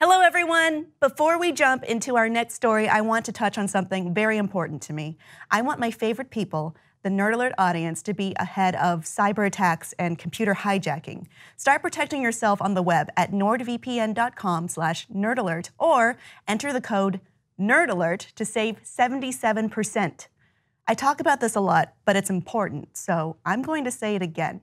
Hello, everyone. Before we jump into our next story, I want to touch on something very important to me. I want my favorite people, the Nerd Alert audience, to be ahead of cyber attacks and computer hijacking. Start protecting yourself on the web at nordvpn.com/nerdalert or enter the code NERDALERT to save 77%. I talk about this a lot, but it's important, so I'm going to say it again.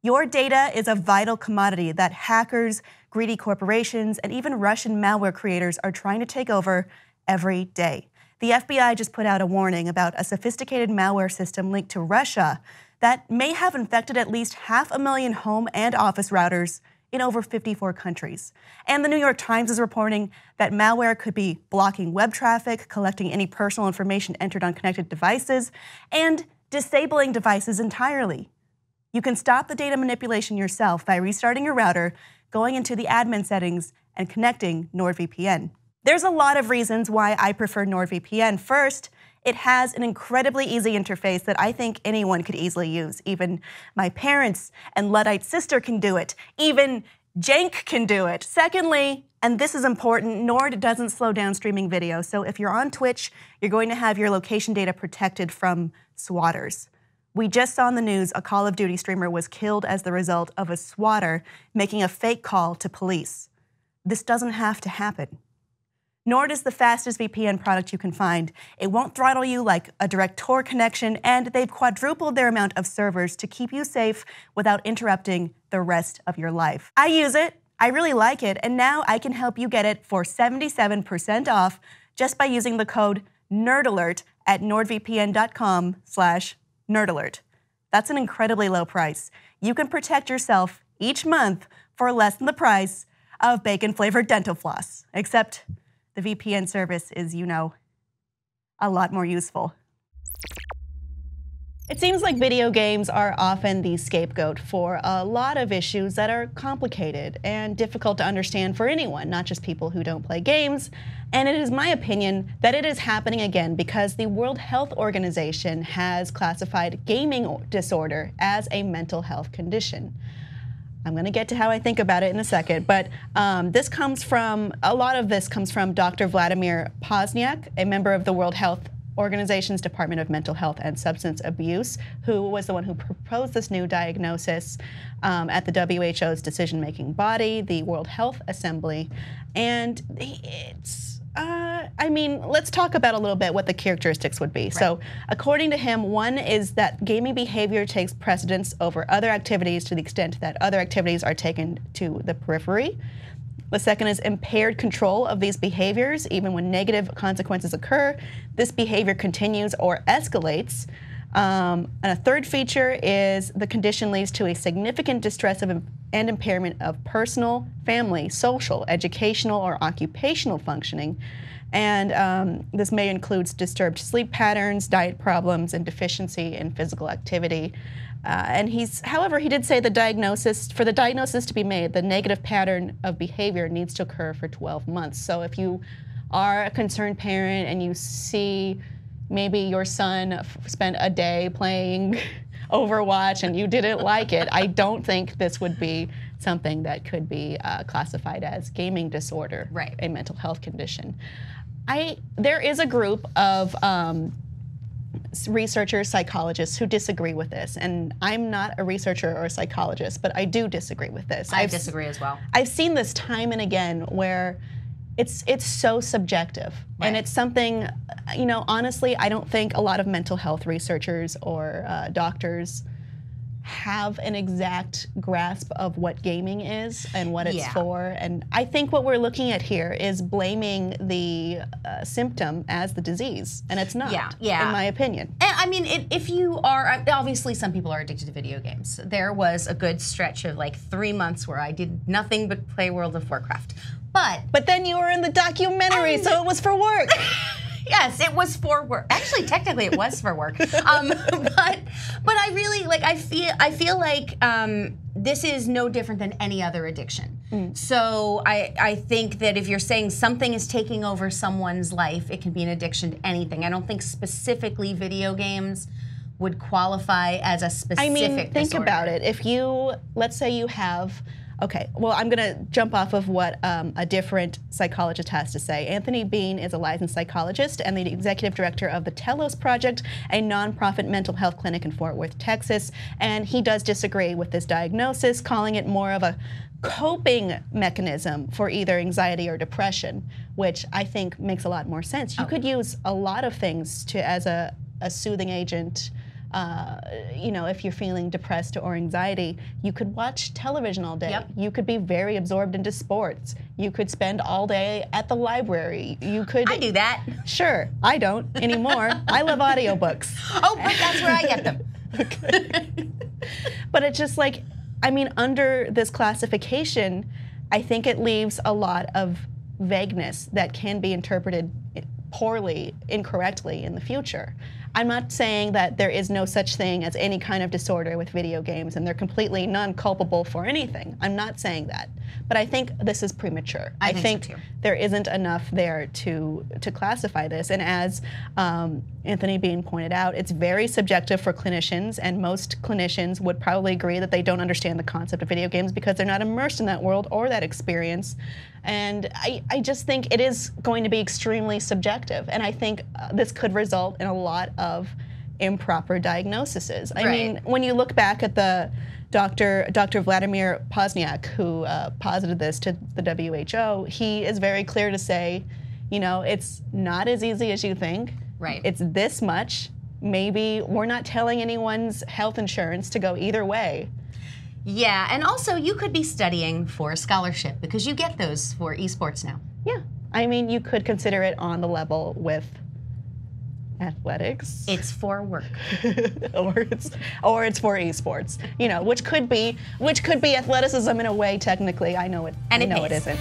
Your data is a vital commodity that hackers, greedy corporations, and even Russian malware creators are trying to take over every day. The FBI just put out a warning about a sophisticated malware system linked to Russia that may have infected at least 500,000 home and office routers in over 54 countries. And the New York Times is reporting that malware could be blocking web traffic, collecting any personal information entered on connected devices, and disabling devices entirely. You can stop the data manipulation yourself by restarting your router, going into the admin settings, and connecting NordVPN. There's a lot of reasons why I prefer NordVPN. First, it has an incredibly easy interface that I think anyone could easily use. Even my parents and Luddite sister can do it. Even Jank can do it. Secondly, and this is important, Nord doesn't slow down streaming video. So if you're on Twitch, you're going to have your location data protected from swatters. We just saw in the news a Call of Duty streamer was killed as the result of a swatter making a fake call to police. This doesn't have to happen. Nord is the fastest VPN product you can find. It won't throttle you like a direct Tor connection, and they've quadrupled their amount of servers to keep you safe without interrupting the rest of your life. I use it, I really like it, and now I can help you get it for 77% off just by using the code NERDALERT at nordvpn.com/NerdAlert. That's an incredibly low price. You can protect yourself each month for less than the price of bacon-flavored dental floss, except the VPN service is, you know, a lot more useful. It seems like video games are often the scapegoat for a lot of issues that are complicated and difficult to understand for anyone, not just people who don't play games. And it is my opinion that it is happening again because the World Health Organization has classified gaming disorder as a mental health condition. I'm going to get to how I think about it in a second, but a lot of this comes from Dr. Vladimir Poznyak, a member of the World Health Organization's Department of Mental Health and Substance Abuse, who was the one who proposed this new diagnosis at the WHO's decision-making body, the World Health Assembly. And let's talk about a little bit what the characteristics would be. Right. So according to him, one is that gaming behavior takes precedence over other activities to the extent that other activities are taken to the periphery. The second is impaired control of these behaviors. Even when negative consequences occur, this behavior continues or escalates. And a third feature is the condition leads to a significant distress and impairment of personal, family, social, educational, or occupational functioning. And this may include disturbed sleep patterns, diet problems, and deficiency in physical activity. However, he did say for the diagnosis to be made, the negative pattern of behavior needs to occur for 12 months. So if you are a concerned parent and you see maybe your son spent a day playing Overwatch and you didn't like it, I don't think this would be something that could be classified as gaming disorder, right, a mental health condition. There is a group of researchers, psychologists who disagree with this, and I'm not a researcher or a psychologist, but I do disagree with this. I disagree as well. I've seen this time and again where it's so subjective, right, and it's something, you know, honestly, I don't think a lot of mental health researchers or doctors have an exact grasp of what gaming is and what it's for. And I think what we're looking at here is blaming the symptom as the disease, and it's not, in my opinion. And I mean, if you are, obviously some people are addicted to video games. There was a good stretch of like 3 months where I did nothing but play World of Warcraft. But then you were in the documentary, so it was for work. Yes, it was for work. Actually, technically, it was for work. But I really I feel like this is no different than any other addiction. So I think that if you're saying something is taking over someone's life, it can be an addiction to anything. I don't think specifically video games would qualify as a specific think disorder. about it. If you, let's say you have Okay, well, I'm going to jump off of what a different psychologist has to say. Anthony Bean is a licensed psychologist and the executive director of the Telos Project, a nonprofit mental health clinic in Fort Worth, Texas. And he does disagree with this diagnosis, calling it more of a coping mechanism for either anxiety or depression, which I think makes a lot more sense. You could use a lot of things as a soothing agent. You know, if you're feeling depressed or anxiety, you could watch television all day. Yep. You could be very absorbed into sports. You could spend all day at the library. You could. I do that. Sure, I don't anymore. I love audiobooks. Oh, but that's where I get them. Okay. But it's just like, I mean, under this classification, I think it leaves a lot of vagueness that can be interpreted poorly, incorrectly in the future. I'm not saying that there is no such thing as any kind of disorder with video games and they're completely non-culpable for anything. I'm not saying that. But I think this is premature. I think so too. There isn't enough there to classify this. And as Anthony Bean pointed out, it's very subjective for clinicians, and most clinicians would probably agree that they don't understand the concept of video games because they're not immersed in that world or that experience. And I just think it is going to be extremely subjective. And I think this could result in a lot of improper diagnoses. I mean, when you look back at the Dr. Vladimir Poznyak, who posited this to the WHO, he is very clear to say, you know, it's not as easy as you think. Right. It's this much. Maybe we're not telling anyone's health insurance to go either way. Yeah, and also you could be studying for a scholarship because you get those for esports now. Yeah, I mean, you could consider it on the level with athletics. It's for work. or it's for esports. You know, which could be athleticism in a way technically. I know it. And I know it isn't.